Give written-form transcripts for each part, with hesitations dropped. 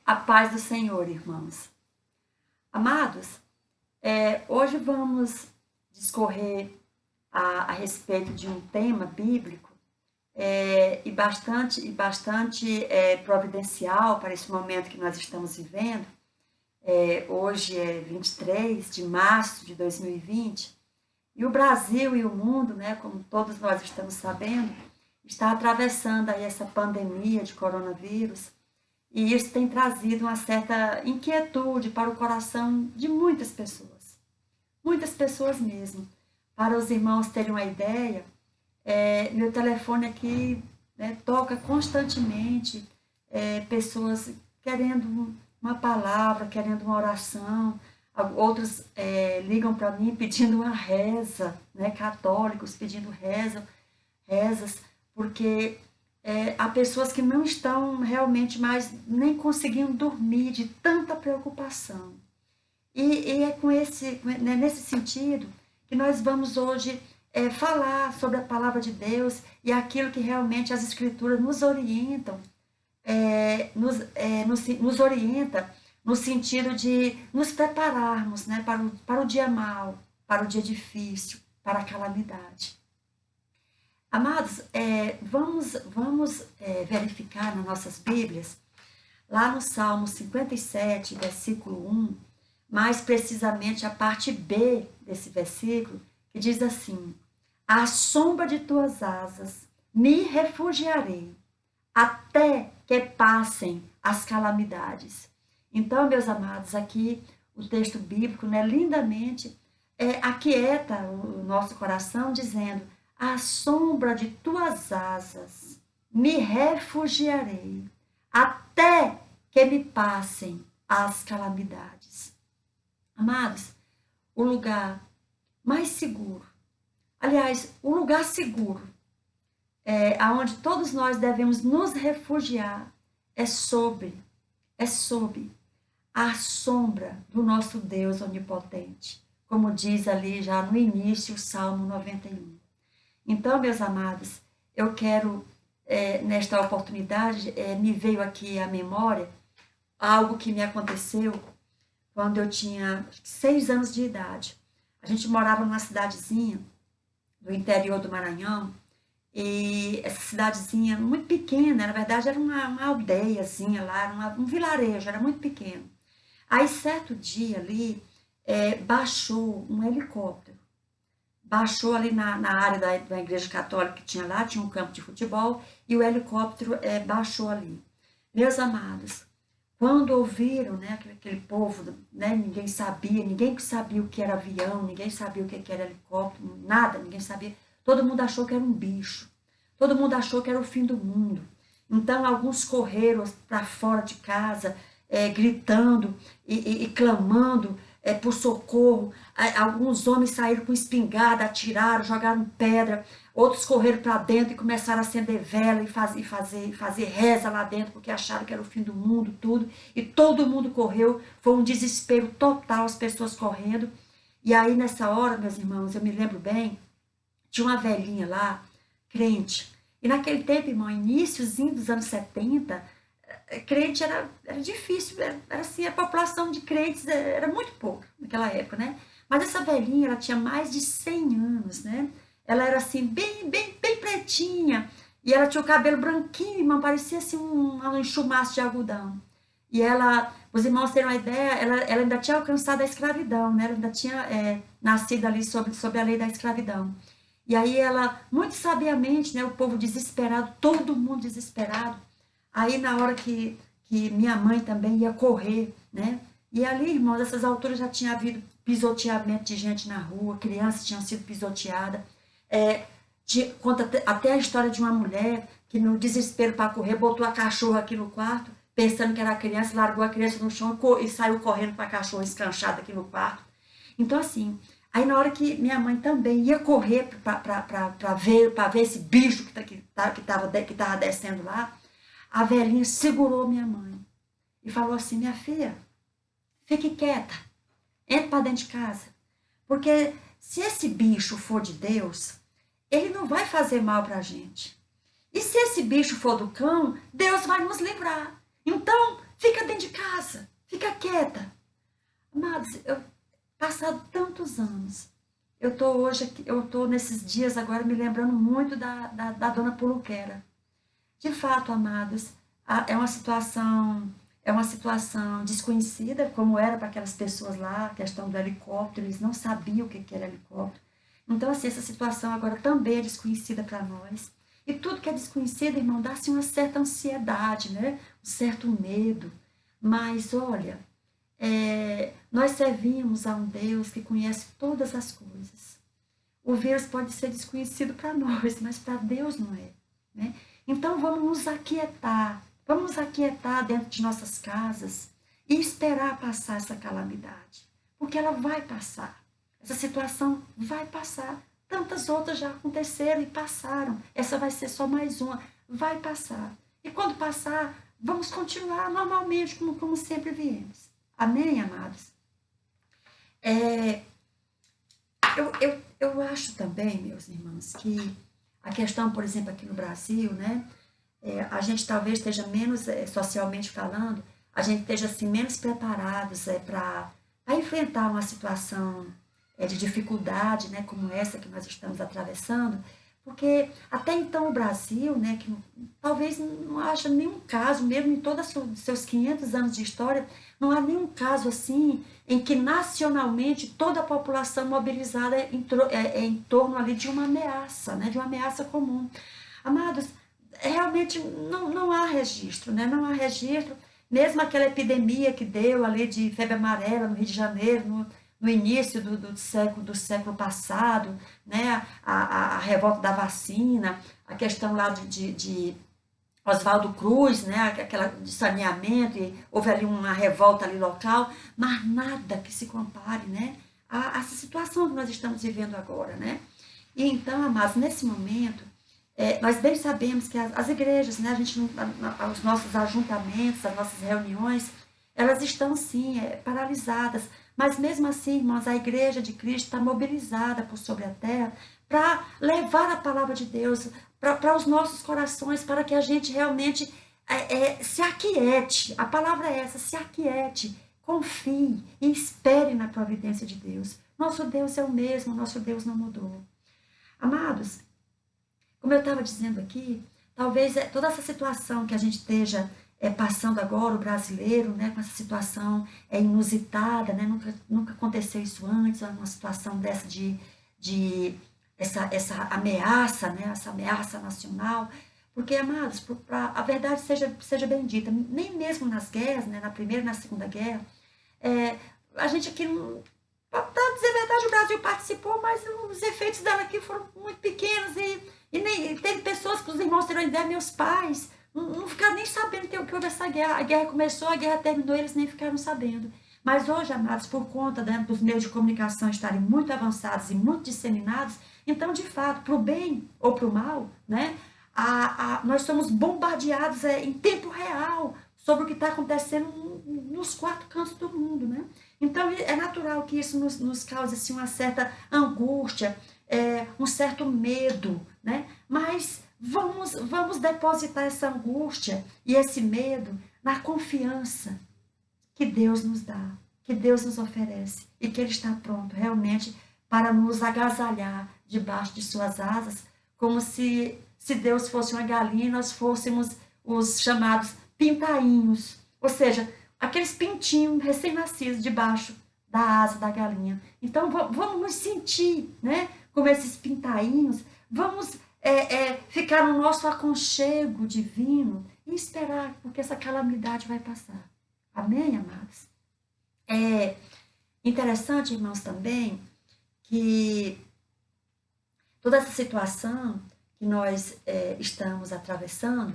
A paz do Senhor, irmãos. Amados, hoje vamos discorrer a respeito de um tema bíblico e bastante providencial para esse momento que nós estamos vivendo. Hoje é 23 de março de 2020 e o Brasil e o mundo, né, como todos nós estamos sabendo, está atravessando aí essa pandemia de coronavírus. E isso tem trazido uma certa inquietude para o coração de muitas pessoas mesmo. Para os irmãos terem uma ideia, meu telefone aqui, né, toca constantemente pessoas querendo uma palavra, querendo uma oração. Outros ligam para mim pedindo uma reza, né, católicos pedindo rezas, porque há pessoas que não estão realmente mais nem conseguindo dormir de tanta preocupação. E é nesse sentido que nós vamos hoje falar sobre a palavra de Deus e aquilo que realmente as Escrituras nos orientam, nos orienta no sentido de nos prepararmos, né, para o dia mau, para o dia difícil, para a calamidade. Amados, vamos verificar nas nossas Bíblias, lá no Salmo 57, versículo 1, mais precisamente a parte B desse versículo, que diz assim: à sombra de tuas asas me refugiarei, até que passem as calamidades. Então, meus amados, aqui o texto bíblico, né, lindamente aquieta o nosso coração, dizendo: à sombra de tuas asas me refugiarei, até que me passem as calamidades. Amados, o lugar mais seguro, aliás, o lugar seguro, aonde todos nós devemos nos refugiar, é sob a sombra do nosso Deus onipotente, como diz ali já no início o Salmo 91. Então, meus amados, eu quero, nesta oportunidade, me veio aqui à memória algo que me aconteceu quando eu tinha 6 anos de idade. A gente morava numa cidadezinha do interior do Maranhão, e essa cidadezinha muito pequena, na verdade era uma aldeiazinha lá, era um vilarejo, era muito pequeno. Aí, certo dia ali, baixou um helicóptero. Baixou ali na área da igreja católica que tinha lá, tinha um campo de futebol, e o helicóptero baixou ali. Meus amados, quando ouviram, né, aquele povo, né, ninguém sabia o que era avião, ninguém sabia o que era helicóptero, nada, ninguém sabia. Todo mundo achou que era um bicho, todo mundo achou que era o fim do mundo. Então, alguns correram para fora de casa, gritando e clamando por socorro. Alguns homens saíram com espingarda, atiraram, jogaram pedra. Outros correram para dentro e começaram a acender vela e fazer reza lá dentro, porque acharam que era o fim do mundo, tudo. E todo mundo correu. Foi um desespero total, as pessoas correndo. E aí, nessa hora, meus irmãos, eu me lembro bem, tinha uma velhinha lá, crente. E naquele tempo, irmão, iníciozinho dos anos 70, crente era difícil, era assim, a população de crentes era muito pouca naquela época, né? Mas essa velhinha, ela tinha mais de 100 anos, né? Ela era assim, bem pretinha, e ela tinha o cabelo branquinho, irmão, parecia assim um enxumaço de algodão. E ela, os irmãos terem uma ideia, ela ainda tinha alcançado a escravidão, né? Ela ainda tinha nascido ali sob a lei da escravidão. E aí ela, muito sabiamente, né, o povo desesperado, todo mundo desesperado. Aí na hora que minha mãe também ia correr, né? E ali, irmãos, nessas alturas já tinha havido pisoteamento de gente na rua, crianças tinham sido pisoteadas. Conta até a história de uma mulher que no desespero para correr, botou a cachorra aqui no quarto, pensando que era a criança, largou a criança no chão e saiu correndo para a cachorra escanchada aqui no quarto. Então, assim, aí na hora que minha mãe também ia correr para ver esse bicho que estava descendo lá, a velhinha segurou minha mãe e falou assim: minha filha, fique quieta, entre para dentro de casa, porque se esse bicho for de Deus, ele não vai fazer mal para a gente. E se esse bicho for do cão, Deus vai nos livrar. Então, fica dentro de casa, fica quieta. Amados, passado tantos anos, eu estou nesses dias agora me lembrando muito da dona Puluquera. De fato, amados, é uma situação desconhecida, como era para aquelas pessoas lá, a questão do helicóptero, eles não sabiam o que era helicóptero. Então, assim, essa situação agora também é desconhecida para nós. E tudo que é desconhecido, irmão, dá-se uma certa ansiedade, né? Um certo medo. Mas, olha, nós servimos a um Deus que conhece todas as coisas. O vírus pode ser desconhecido para nós, mas para Deus não é, né? Então vamos nos aquietar dentro de nossas casas e esperar passar essa calamidade, porque ela vai passar, essa situação vai passar, tantas outras já aconteceram e passaram, essa vai ser só mais uma, vai passar, e quando passar, vamos continuar normalmente como sempre viemos, amém, amados? Eu acho também, meus irmãos, que a questão, por exemplo, aqui no Brasil, né? A gente talvez esteja menos, socialmente falando, a gente esteja assim, menos preparados para enfrentar uma situação de dificuldade, né? Como essa que nós estamos atravessando, porque até então o Brasil, né? Que talvez não haja nenhum caso, mesmo em todos os seus 500 anos de história, não há nenhum caso assim em que nacionalmente toda a população mobilizada em torno ali de uma ameaça, né, de uma ameaça comum. Amados, realmente não há registro, né, não há registro, mesmo aquela epidemia que deu ali de febre amarela no Rio de Janeiro, no início do século passado, né, a revolta da vacina, a questão lá de Oswaldo Cruz, né, aquela de saneamento, e houve ali uma revolta ali local, mas nada que se compare, né, a essa situação que nós estamos vivendo agora, né. E então, amados, nesse momento, nós bem sabemos que as igrejas, né, os nossos ajuntamentos, as nossas reuniões, elas estão sim paralisadas, mas mesmo assim, irmãos, a igreja de Cristo está mobilizada por sobre a terra para levar a palavra de Deus para os nossos corações, para que a gente realmente se aquiete. A palavra é essa, se aquiete, confie e espere na providência de Deus. Nosso Deus é o mesmo, nosso Deus não mudou. Amados, como eu estava dizendo aqui, talvez toda essa situação que a gente esteja passando agora, o brasileiro, né, com essa situação inusitada, né, nunca aconteceu isso antes, uma situação dessa essa ameaça, né, essa ameaça nacional, porque, amados, a verdade seja bendita, nem mesmo nas guerras, né, na Primeira e na Segunda Guerra, a gente aqui, para dizer a verdade, o Brasil participou, mas os efeitos dela aqui foram muito pequenos e teve pessoas que os irmãos terão ideia, meus pais, não ficaram nem sabendo que houve essa guerra. A guerra começou, a guerra terminou, eles nem ficaram sabendo. Mas hoje, amados, por conta dos meios de comunicação estarem muito avançados e muito disseminados, então, de fato, para o bem ou para o mal, né, nós somos bombardeados em tempo real sobre o que está acontecendo nos 4 cantos do mundo, né? Então, é natural que isso nos cause assim, uma certa angústia, um certo medo, né? Mas vamos depositar essa angústia e esse medo na confiança que Deus nos dá, que Deus nos oferece e que Ele está pronto realmente para nos agasalhar debaixo de suas asas, como se Deus fosse uma galinha e nós fôssemos os chamados pintainhos, ou seja, aqueles pintinhos recém-nascidos debaixo da asa da galinha. Então vamos nos sentir, né, como esses pintainhos, vamos ficar no nosso aconchego divino e esperar, porque essa calamidade vai passar. Amém, amados? É interessante, irmãos, também, que toda essa situação que nós estamos atravessando,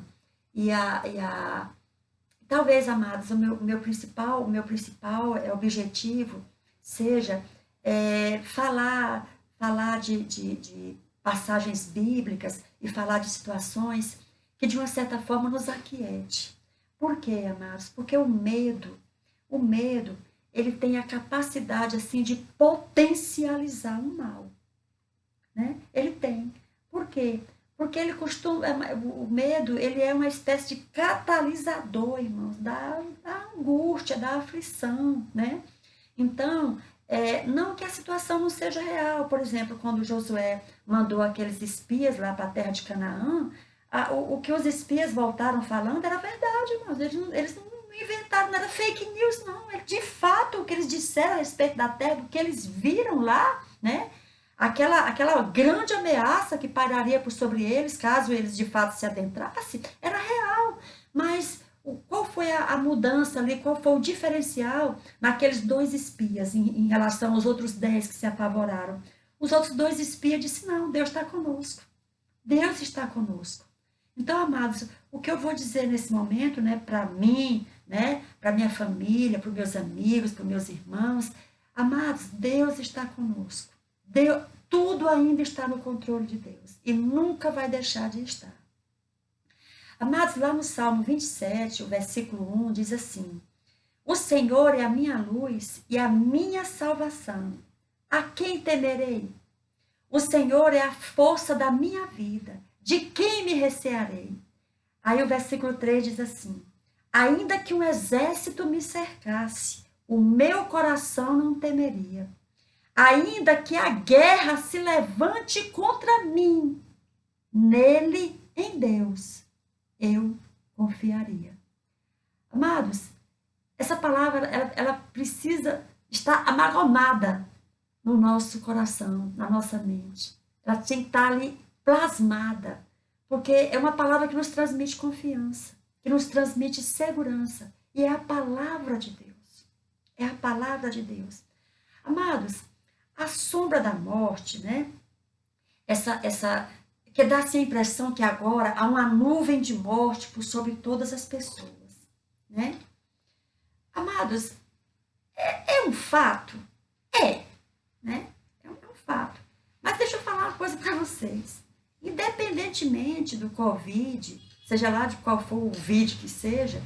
talvez, amados, o meu principal objetivo seja falar de passagens bíblicas e falar de situações que, de uma certa forma, nos aquiete. Por quê, amados? Porque o medo, ele tem a capacidade, assim, de potencializar o mal, né? Ele tem. Por quê? Porque o medo, ele é uma espécie de catalisador, irmãos, da angústia, da aflição, né? Então, não que a situação não seja real. Por exemplo, quando Josué mandou aqueles espias lá para a terra de Canaã, o que os espias voltaram falando era verdade, irmãos. Eles não inventaram, não era fake news, não. De fato, o que eles disseram a respeito da terra, do que eles viram lá, né? Aquela grande ameaça que pararia por sobre eles, caso eles de fato se adentrassem, era real. Mas qual foi a mudança ali, qual foi o diferencial naqueles 2 espias em relação aos outros 10 que se apavoraram? Os outros 2 espias disseram, não, Deus está conosco. Deus está conosco. Então, amados, o que eu vou dizer nesse momento, né, para mim, né, para minha família, para os meus amigos, para os meus irmãos, amados, Deus está conosco. Deus, tudo ainda está no controle de Deus e nunca vai deixar de estar. Amados, lá no Salmo 27, o versículo 1 diz assim: o Senhor é a minha luz e a minha salvação. A quem temerei? O Senhor é a força da minha vida. De quem me recearei? Aí o versículo 3 diz assim: ainda que um exército me cercasse, o meu coração não temeria. Ainda que a guerra se levante contra mim, nele, em Deus, eu confiaria. Amados, essa palavra, ela precisa estar amalgamada no nosso coração, na nossa mente. Ela tem que estar ali plasmada, porque é uma palavra que nos transmite confiança, que nos transmite segurança, e é a palavra de Deus. É a palavra de Deus. Amados, a sombra da morte, né? Essa que dá-se a impressão que agora há uma nuvem de morte por sobre todas as pessoas, né? Amados, é um fato? Né? É um fato. Mas deixa eu falar uma coisa para vocês. Independentemente do Covid, seja lá de qual for o vídeo que seja,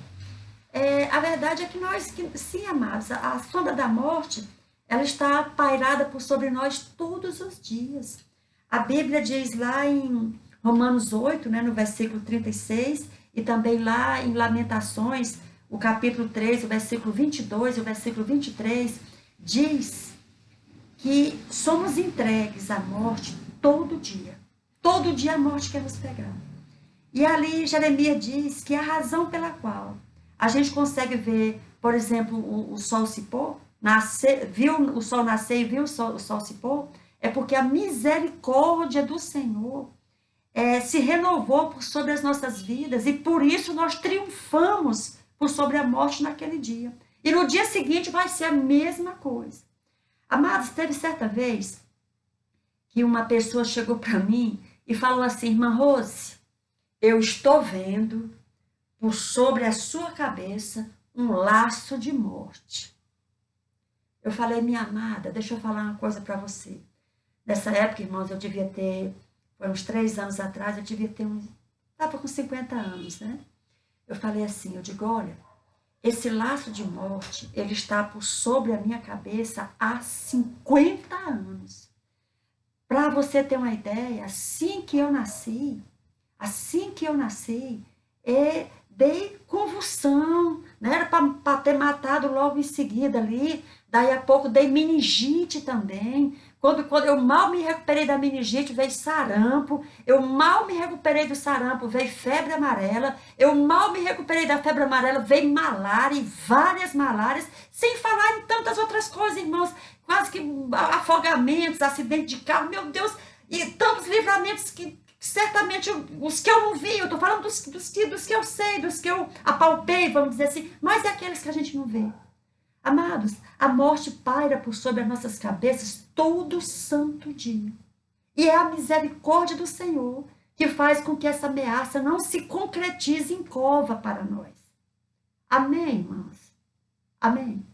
a verdade é que sim, amados, a sombra da morte, ela está pairada por sobre nós todos os dias. A Bíblia diz lá em Romanos 8, né, no versículo 36, e também lá em Lamentações, o capítulo 3, o versículo 22 e o versículo 23, diz que somos entregues à morte todo dia. Todo dia a morte quer nos pegar. E ali Jeremias diz que a razão pela qual a gente consegue ver, por exemplo, o sol se pôr, viu o sol nascer e viu o sol se pôr, é porque a misericórdia do Senhor se renovou por sobre as nossas vidas, e por isso nós triunfamos por sobre a morte naquele dia. E no dia seguinte vai ser a mesma coisa. Amados, teve certa vez que uma pessoa chegou para mim e falou assim: irmã Rose, eu estou vendo por sobre a sua cabeça um laço de morte. Eu falei: minha amada, deixa eu falar uma coisa para você. Nessa época, irmãos, eu devia ter, foi uns 3 anos atrás, eu devia ter estava com 50 anos, né? Eu falei assim, eu digo, olha, esse laço de morte, ele está por sobre a minha cabeça há 50 anos. Para você ter uma ideia, assim que eu nasci, dei convulsão, né? Era para ter matado logo em seguida ali. Daí a pouco dei meningite também. Quando eu mal me recuperei da meningite, veio sarampo. Eu mal me recuperei do sarampo, veio febre amarela. Eu mal me recuperei da febre amarela, veio malária, e várias malárias. Sem falar em tantas outras coisas, irmãos. Quase que afogamentos, acidente de carro, meu Deus. E tantos livramentos que certamente os que eu não vi, eu estou falando dos que eu sei, dos que eu apalpei, vamos dizer assim. Mas é aqueles que a gente não vê. Amados, a morte paira por sobre as nossas cabeças todo santo dia. E é a misericórdia do Senhor que faz com que essa ameaça não se concretize em cova para nós. Amém, irmãos? Amém?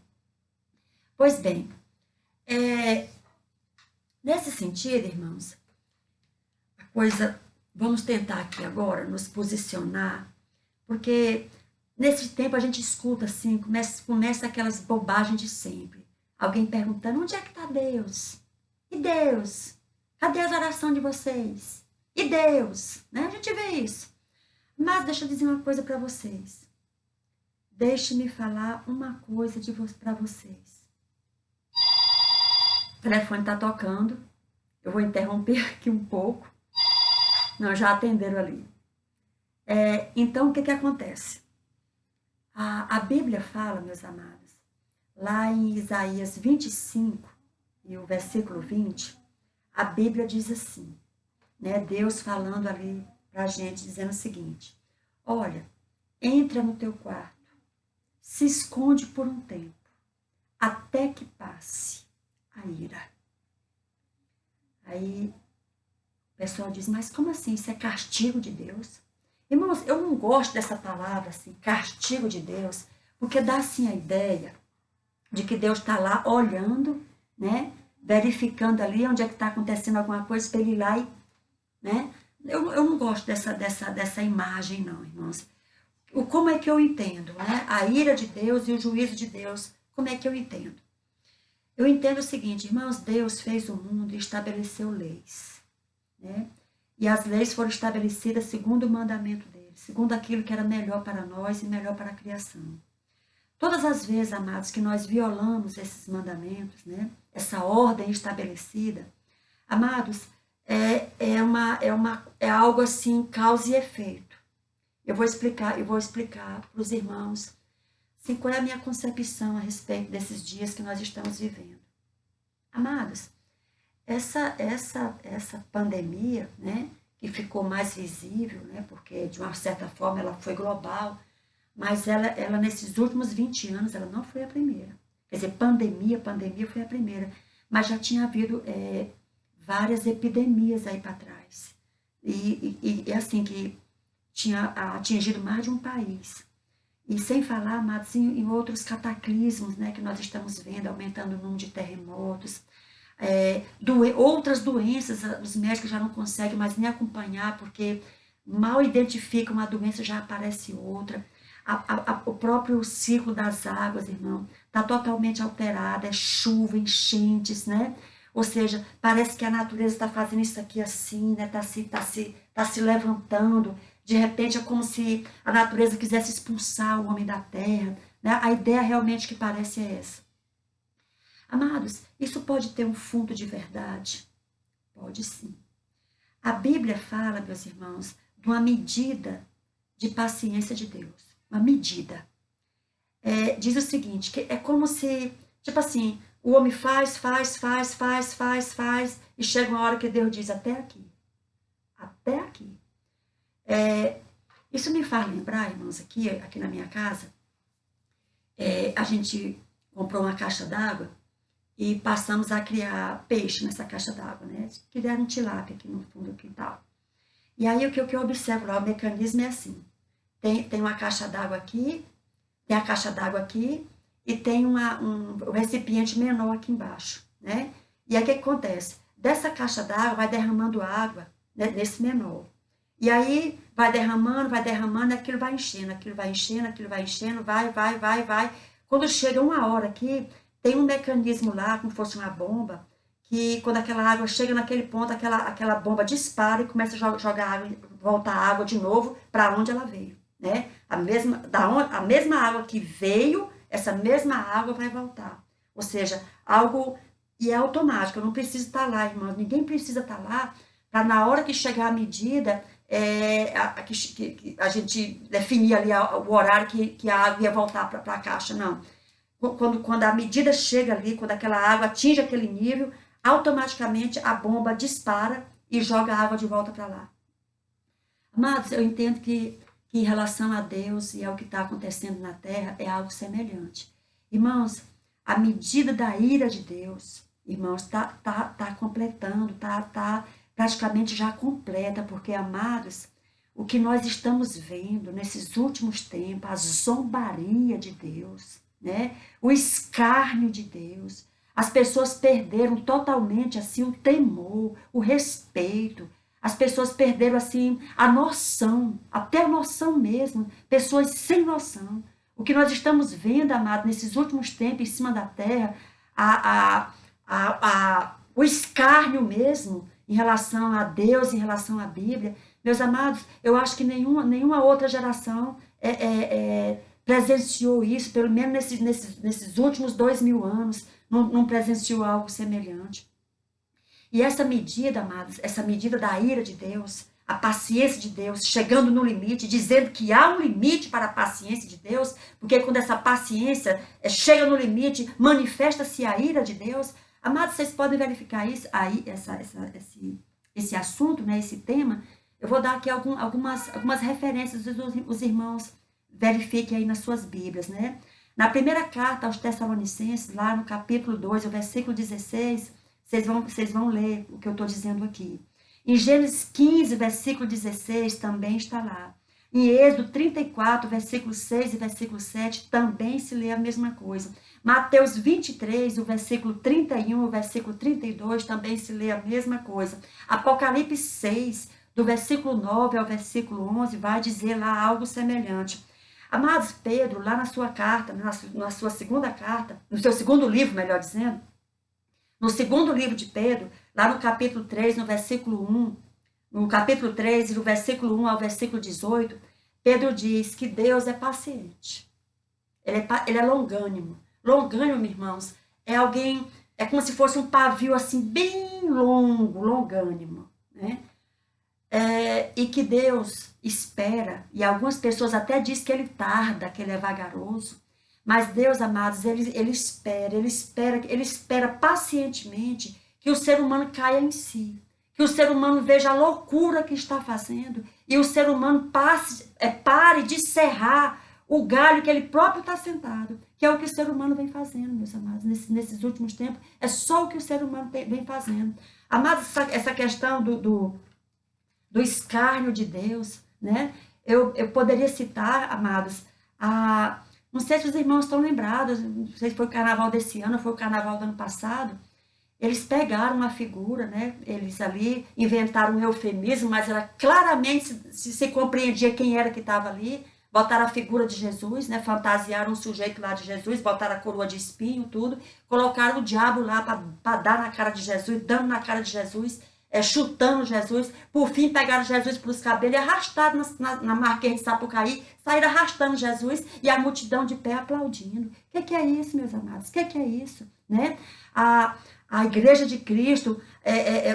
Pois bem, nesse sentido, irmãos, vamos tentar aqui agora nos posicionar, porque nesse tempo a gente escuta assim, começa aquelas bobagens de sempre. Alguém perguntando, onde é que está Deus? E Deus? Cadê as orações de vocês? E Deus? Né? A gente vê isso. Mas deixa eu dizer uma coisa para vocês. deixe-me falar uma coisa para vocês. O telefone está tocando. Eu vou interromper aqui um pouco. Não, já atenderam ali. Então, o que acontece? A Bíblia fala, meus amados, lá em Isaías 25, e o versículo 20, a Bíblia diz assim, né? Deus falando ali para a gente, dizendo o seguinte: olha, entra no teu quarto, se esconde por um tempo, até que passe a ira. Aí o pessoal diz, mas como assim? Isso é castigo de Deus? Irmãos, eu não gosto dessa palavra, assim, castigo de Deus, porque dá, assim, a ideia de que Deus está lá olhando, né? Verificando ali onde é que está acontecendo alguma coisa para ele ir lá e, né? Eu não gosto dessa imagem, não, irmãos. Como é que eu entendo, né? A ira de Deus e o juízo de Deus, como é que eu entendo? Eu entendo o seguinte, irmãos, Deus fez o mundo e estabeleceu leis, né? E as leis foram estabelecidas segundo o mandamento dele, segundo aquilo que era melhor para nós e melhor para a criação. Todas as vezes, amados, que nós violamos esses né? Essa ordem estabelecida, amados, é algo assim, causa e efeito. Eu vou explicar para os irmãos assim, qual é a minha concepção a respeito desses dias que nós estamos vivendo. Amados, essa pandemia, né, que ficou mais visível, né, porque de uma certa forma ela foi global, mas ela nesses últimos 20 anos, ela não foi a primeira. Quer dizer, pandemia foi a primeira, mas já tinha havido várias epidemias aí para trás. E assim, que tinha atingido mais de um país. E sem falar, amados, em outros cataclismos, né, que nós estamos vendo, aumentando o número de terremotos, outras doenças, os médicos já não conseguem mais nem acompanhar, porque mal identificam uma doença, já aparece outra. O próprio ciclo das águas, irmão, está totalmente alterado, é chuva, enchentes, né? Ou seja, parece que a natureza está fazendo isso aqui assim, né? Tá se levantando. De repente é como se a natureza quisesse expulsar o homem da terra, né? A ideia realmente que parece é essa. Amados, isso pode ter um fundo de verdade? Pode sim. A Bíblia fala, meus irmãos, de uma medida de paciência de Deus. Uma medida. Diz o seguinte, que é como se, tipo assim, o homem faz, e chega uma hora que Deus diz, até aqui. Até aqui. Isso me faz lembrar, irmãos, aqui na minha casa, a gente comprou uma caixa d'água e passamos a criar peixe nessa caixa d'água, né? Criaram tilápia aqui no fundo do quintal. E aí o que eu observo lá, o mecanismo é assim, tem uma caixa d'água aqui, tem a caixa d'água aqui e tem um recipiente menor aqui embaixo, né? E aí o que acontece? Dessa caixa d'água vai derramando água, né, nesse menor. E aí vai derramando, e aquilo vai enchendo, vai. Quando chega uma hora aqui, tem um mecanismo lá, como fosse uma bomba, que quando aquela água chega naquele ponto, aquela bomba dispara e começa a jogar água, voltar a água de novo para onde ela veio, né? A mesma água que veio, essa mesma água vai voltar. Ou seja, algo, e é automático, eu não preciso estar lá, irmãos, ninguém precisa estar lá, para na hora que chegar a medida, a gente definir ali o horário que a água ia voltar para a caixa, não. Quando a medida chega ali, quando aquela água atinge aquele nível, automaticamente a bomba dispara e joga a água de volta para lá. Amados, eu entendo que em relação a Deus e ao que está acontecendo na terra é algo semelhante. Irmãos, a medida da ira de Deus, irmãos, tá completando, tá praticamente já completa, porque, amados, o que nós estamos vendo nesses últimos tempos, a zombaria de Deus, né? O escárnio de Deus, as pessoas perderam totalmente assim o temor, o respeito, as pessoas perderam assim a noção, até a noção mesmo, pessoas sem noção. O que nós estamos vendo, amado, nesses últimos tempos em cima da terra, o escárnio mesmo em relação a Deus, em relação à Bíblia. Meus amados, eu acho que nenhuma outra geração presenciou isso, pelo menos nesses últimos 2000 anos, não presenciou algo semelhante. E essa medida, amados, essa medida da ira de Deus, a paciência de Deus, chegando no limite, dizendo que há um limite para a paciência de Deus, porque quando essa paciência chega no limite, manifesta-se a ira de Deus. Amados, vocês podem verificar isso, aí, esse assunto, né, esse tema. Eu vou dar aqui algumas referências, os irmãos verifiquem aí nas suas Bíblias, né? Na primeira carta aos Tessalonicenses, lá no capítulo 2, o versículo 16, vocês vão ler o que eu estou dizendo aqui. Em Gênesis 15, versículo 16, também está lá. Em Êxodo 34, versículo 6 e versículo 7, também se lê a mesma coisa. Mateus 23, o versículo 31, o versículo 32, também se lê a mesma coisa. Apocalipse 6, do versículo 9 ao versículo 11, vai dizer lá algo semelhante. Amados, Pedro, lá na sua carta, na sua segunda carta, no seu segundo livro, melhor dizendo, no segundo livro de Pedro, lá no capítulo 3, no versículo 1, no capítulo 3, do versículo 1 ao versículo 18, Pedro diz que Deus é paciente. Ele é longânimo. Longânimo, irmãos, é alguém, é como se fosse um pavio assim, bem longo, longânimo, né? E que Deus espera, e algumas pessoas até dizem que ele tarda, que ele é vagaroso, mas Deus, amados, ele espera pacientemente que o ser humano caia em si, que o ser humano veja a loucura que está fazendo, e o ser humano pare de serrar o galho que ele próprio está sentado, que é o que o ser humano vem fazendo, meus amados, nesses últimos tempos, é só o que o ser humano vem fazendo. Amados, essa questão do escárnio de Deus, né? Eu poderia citar, amados, não sei se os irmãos estão lembrados, não sei se foi o carnaval desse ano ou foi o carnaval do ano passado, eles pegaram uma figura, né? Eles ali inventaram um eufemismo, mas era claramente se compreendia quem era que estava ali, botaram a figura de Jesus, né? Fantasiaram um sujeito lá de Jesus, botaram a coroa de espinho, tudo, colocaram o diabo lá para dar na cara de Jesus, dando na cara de Jesus, chutando Jesus, por fim pegaram Jesus pelos cabelos e arrastaram na Marquês de Sapucaí, saíram arrastando Jesus e a multidão de pé aplaudindo. O que é isso, meus amados? O que é isso? Né? A igreja de Cristo,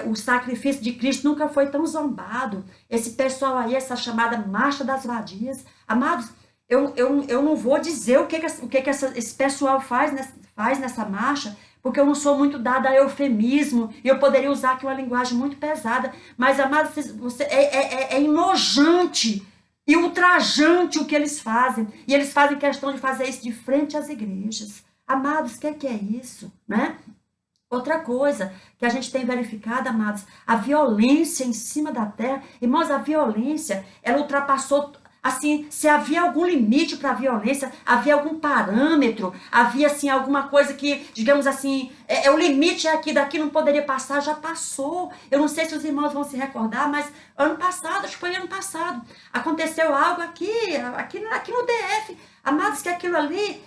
o sacrifício de Cristo nunca foi tão zombado. Esse pessoal aí, essa chamada marcha das vadias, amados, eu não vou dizer o que esse pessoal faz nessa marcha, porque eu não sou muito dada a eufemismo, e eu poderia usar aqui uma linguagem muito pesada, mas, amados, é enojante e ultrajante o que eles fazem, e eles fazem questão de fazer isso de frente às igrejas. Amados, o que é isso, né? Outra coisa que a gente tem verificado, amados, a violência em cima da terra. Irmãos, a violência, ela ultrapassou, assim, se havia algum limite para a violência, havia algum parâmetro, havia, assim, alguma coisa que, digamos assim, o limite é aqui, daqui não poderia passar, já passou. Eu não sei se os irmãos vão se recordar, mas ano passado, acho que foi ano passado, aconteceu algo aqui no DF. Amados, que aquilo ali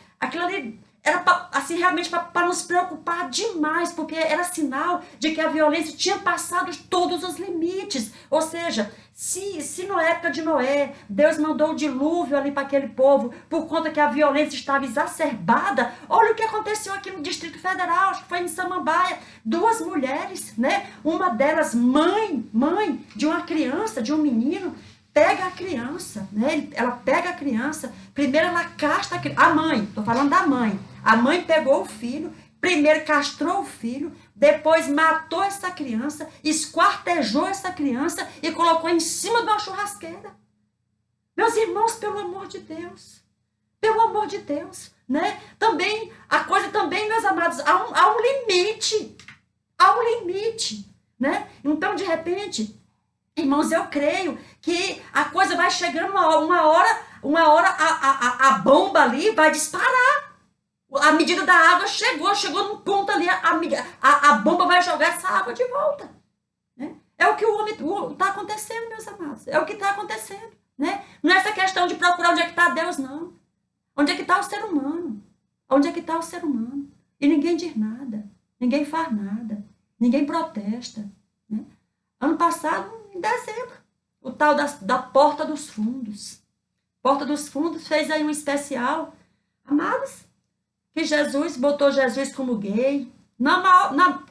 era assim, realmente para nos preocupar demais, porque era sinal de que a violência tinha passado todos os limites. Ou seja, se na época de Noé, Deus mandou o dilúvio ali para aquele povo, por conta que a violência estava exacerbada, olha o que aconteceu aqui no Distrito Federal, acho que foi em Samambaia, 2 mulheres, né? Uma delas mãe de uma criança, de um menino, pega a criança, né? Ela pega a criança, primeiro ela casta a mãe, tô falando da mãe. A mãe pegou o filho, primeiro castrou o filho, depois matou essa criança, esquartejou essa criança e colocou em cima de uma churrasqueira. Meus irmãos, pelo amor de Deus, né? Também, a coisa também, meus amados, há um limite, né? Então, de repente, irmãos, eu creio que a coisa vai chegando uma hora a bomba ali vai disparar. A medida da água chegou num ponto ali, a bomba vai jogar essa água de volta. Né? É o que o homem está acontecendo, meus amados. É o que está acontecendo. Né? Não é essa questão de procurar onde é que está Deus, não. Onde é que está o ser humano? Onde é que está o ser humano? E ninguém diz nada. Ninguém faz nada. Ninguém protesta. Né? Ano passado, em dezembro, o tal da porta dos fundos. Porta dos Fundos fez aí um especial. Amados, que Jesus botou Jesus como gay.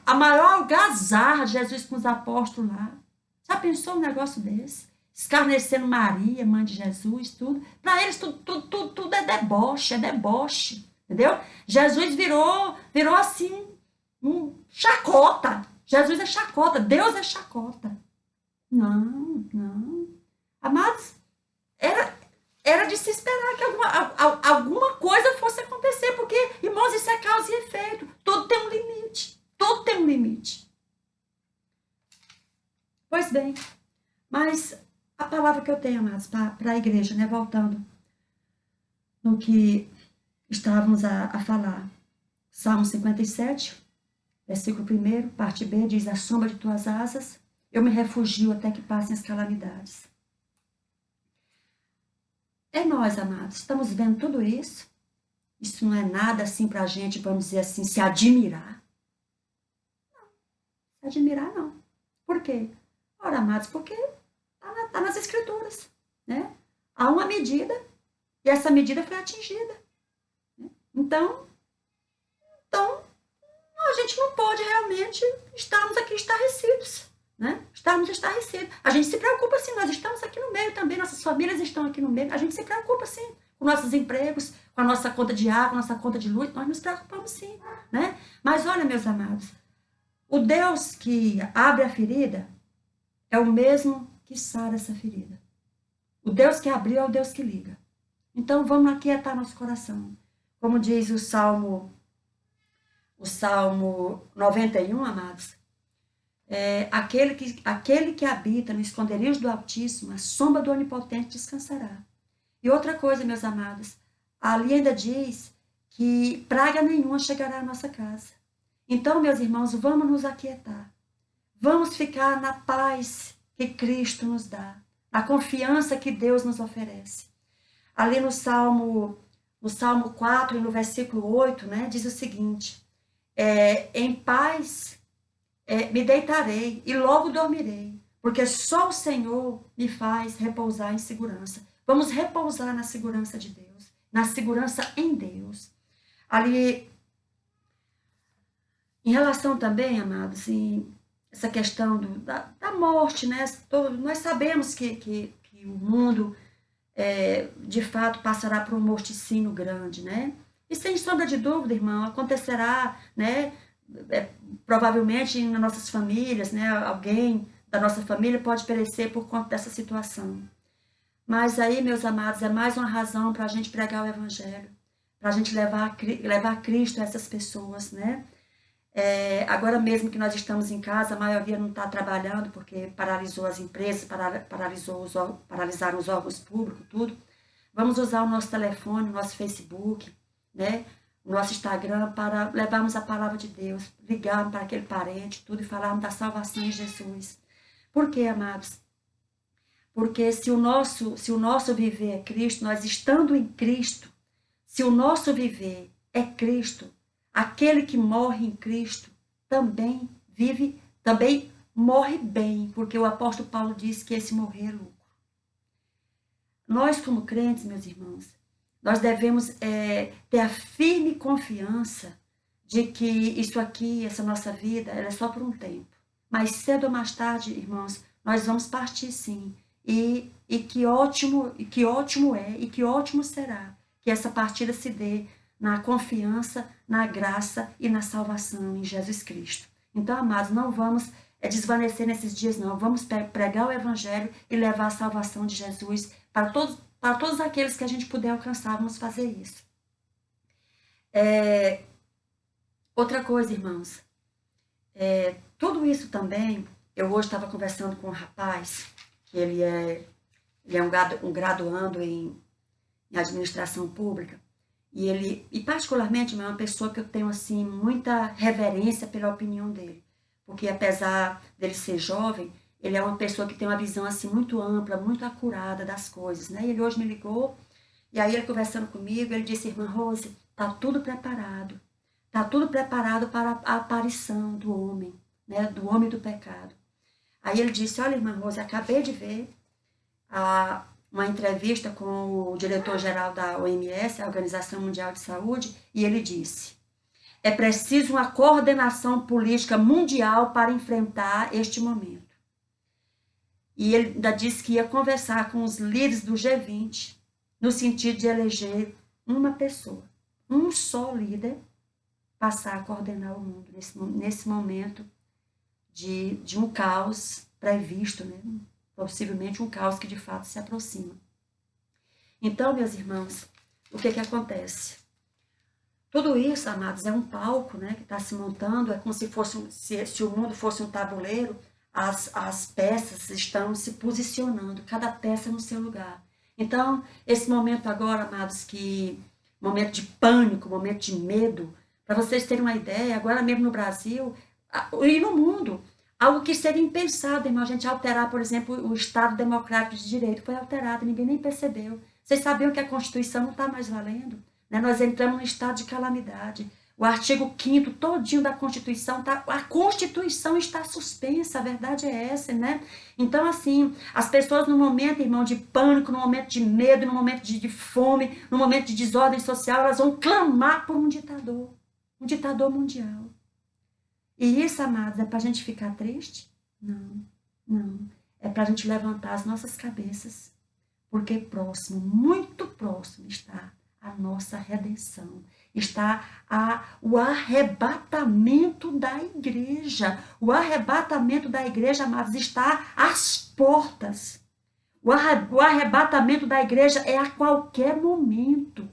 A maior algazarra, Jesus com os apóstolos lá. Já pensou um negócio desse? Escarnecendo Maria, mãe de Jesus, tudo. Para eles, tudo é deboche, é deboche. Entendeu? Jesus virou assim, chacota. Jesus é chacota, Deus é chacota. Não, não. Amados, era de se esperar que alguma coisa fosse acontecer, porque, irmãos, isso é causa e efeito. Tudo tem um limite. Tudo tem um limite. Pois bem, mas a palavra que eu tenho, amados, para a igreja, né, voltando no que estávamos a falar. Salmo 57, versículo 1, parte B, diz: à sombra de tuas asas, eu me refugio até que passem as calamidades. É nós, amados, estamos vendo tudo isso. Isso não é nada assim para a gente, vamos dizer assim, se admirar. Não, se admirar não. Por quê? Ora, amados, porque está nas escrituras, né? Há uma medida e essa medida foi atingida. Né? Então, a gente não pode realmente estarmos aqui estarrecidos, né? Estarmos estarrecidos. A gente se preocupa sim, nós estamos aqui no meio também, nossas famílias estão aqui no meio, a gente se preocupa sim com nossos empregos, com a nossa conta de água, nossa conta de luz, nós nos preocupamos sim, né? Mas olha, meus amados, o Deus que abre a ferida é o mesmo que sara essa ferida. O Deus que abriu é o Deus que liga. Então vamos aquietar nosso coração. Como diz o Salmo 91, amados, aquele que habita no esconderijo do Altíssimo, a sombra do Onipotente descansará. E outra coisa, meus amados, ali ainda diz que praga nenhuma chegará à nossa casa. Então, meus irmãos, vamos nos aquietar. Vamos ficar na paz que Cristo nos dá, na confiança que Deus nos oferece. Ali no Salmo 4, no versículo 8, né, diz o seguinte: em paz me deitarei e logo dormirei, porque só o Senhor me faz repousar em segurança. Vamos repousar na segurança de Deus, na segurança em Deus. Ali, em relação também, amados, essa questão da morte, né? Nós sabemos que o mundo, de fato, passará por um morticínio grande, né? E sem sombra de dúvida, irmão, acontecerá, né? Provavelmente nas nossas famílias, né? Alguém da nossa família pode perecer por conta dessa situação. Mas aí, meus amados, é mais uma razão para a gente pregar o Evangelho, para a gente levar Cristo a essas pessoas, né? Agora mesmo que nós estamos em casa, a maioria não está trabalhando porque paralisou as empresas, paralisaram os órgãos públicos, tudo. Vamos usar o nosso telefone, o nosso Facebook, né? O nosso Instagram para levarmos a palavra de Deus, ligarmos para aquele parente, tudo, e falarmos da salvação em Jesus. Por quê, amados? Porque se o nosso viver é Cristo, nós estando em Cristo, se o nosso viver é Cristo, aquele que morre em Cristo também morre bem, porque o apóstolo Paulo disse que esse morrer é lucro. Nós, como crentes, meus irmãos, nós devemos ter a firme confiança de que isso aqui, essa nossa vida, ela é só por um tempo. Mas cedo ou mais tarde, irmãos, nós vamos partir sim. E que ótimo é, e que ótimo será que essa partida se dê na confiança, na graça e na salvação em Jesus Cristo. Então, amados, não vamos desvanecer nesses dias, não. Vamos pregar o Evangelho e levar a salvação de Jesus para todos aqueles que a gente puder alcançar. Vamos fazer isso. Outra coisa, irmãos, tudo isso também, eu hoje estava conversando com um rapaz, que ele é um graduando em administração pública, e particularmente é uma pessoa que eu tenho assim muita reverência pela opinião dele, porque apesar dele ser jovem, ele é uma pessoa que tem uma visão assim muito ampla, muito acurada das coisas, né? E ele hoje me ligou, e aí ele conversando comigo, ele disse: irmã Rose, está tudo preparado para a aparição do homem, né? Do homem do pecado. Aí ele disse: olha, irmã Rose, acabei de ver uma entrevista com o diretor-geral da OMS, a Organização Mundial de Saúde, e ele disse: é preciso uma coordenação política mundial para enfrentar este momento. E ele ainda disse que ia conversar com os líderes do G20, no sentido de eleger uma pessoa, um só líder, passar a coordenar o mundo nesse momento de um caos previsto, né? Possivelmente um caos que de fato se aproxima. Então, meus irmãos, o que acontece? Tudo isso, amados, é um palco, né, que está se montando, é como se fosse, se o mundo fosse um tabuleiro, as peças estão se posicionando, cada peça no seu lugar. Então, esse momento agora, amados, momento de pânico, momento de medo, para vocês terem uma ideia, agora mesmo no Brasil e no mundo, algo que seria impensado, irmão, a gente alterar, por exemplo, o Estado Democrático de Direito, foi alterado, ninguém nem percebeu. Vocês sabiam que a Constituição não está mais valendo? Né? Nós entramos num estado de calamidade. O artigo 5º todinho da Constituição, a Constituição está suspensa, a verdade é essa, né? Então, assim, as pessoas no momento, irmão, de pânico, no momento de medo, no momento de fome, no momento de desordem social, elas vão clamar por um ditador mundial. E isso, amados, é para a gente ficar triste? Não, não. É para a gente levantar as nossas cabeças, porque próximo, muito próximo está a nossa redenção, está o arrebatamento da igreja. O arrebatamento da igreja, amados, está às portas. O arrebatamento da igreja é a qualquer momento.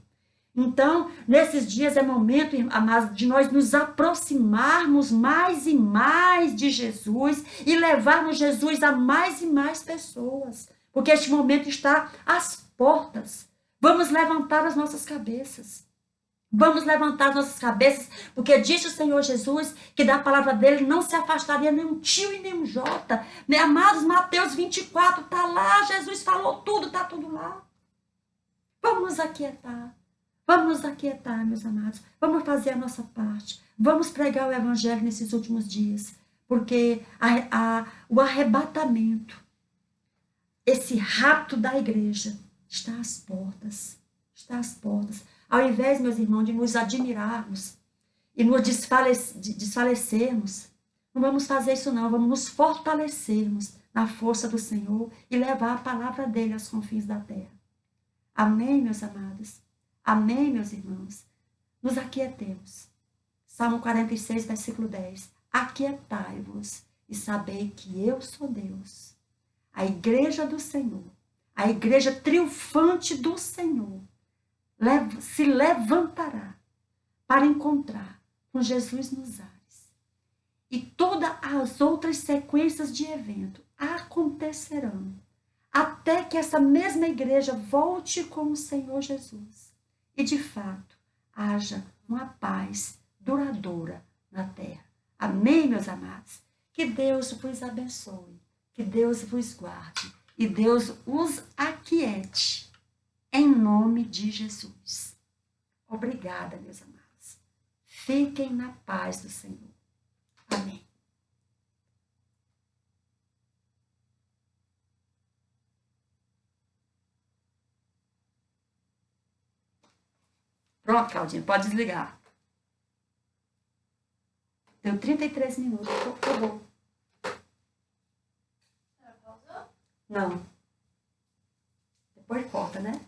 Então, nesses dias é momento, amados, de nós nos aproximarmos mais e mais de Jesus e levarmos Jesus a mais e mais pessoas, porque este momento está às portas. Vamos levantar as nossas cabeças. Vamos levantar as nossas cabeças, porque disse o Senhor Jesus que da palavra dele não se afastaria nem um tio e nem um jota. Né? Amados, Mateus 24 está lá, Jesus falou tudo, está tudo lá. Vamos nos aquietar. Vamos nos aquietar, meus amados. Vamos fazer a nossa parte. Vamos pregar o evangelho nesses últimos dias, porque o arrebatamento, esse rapto da igreja, está às portas. Está às portas. Ao invés, meus irmãos, de nos admirarmos e nos desfalecermos, não vamos fazer isso não, vamos nos fortalecermos na força do Senhor e levar a palavra dele aos confins da terra. Amém, meus amados? Amém, meus irmãos? Nos aquietemos. Salmo 46, versículo 10. Aquietai-vos e sabei que eu sou Deus. A igreja do Senhor, a igreja triunfante do Senhor, se levantará para encontrar com Jesus nos ares. E todas as outras sequências de evento acontecerão até que essa mesma igreja volte com o Senhor Jesus. E, de fato, haja uma paz duradoura na terra. Amém, meus amados? Que Deus vos abençoe, que Deus vos guarde e Deus os aquiete, em nome de Jesus. Obrigada, meus amados. Fiquem na paz do Senhor. Amém. Pronto, Claudinha, pode desligar. Deu 33 minutos, acabou. Não. Depois corta, né?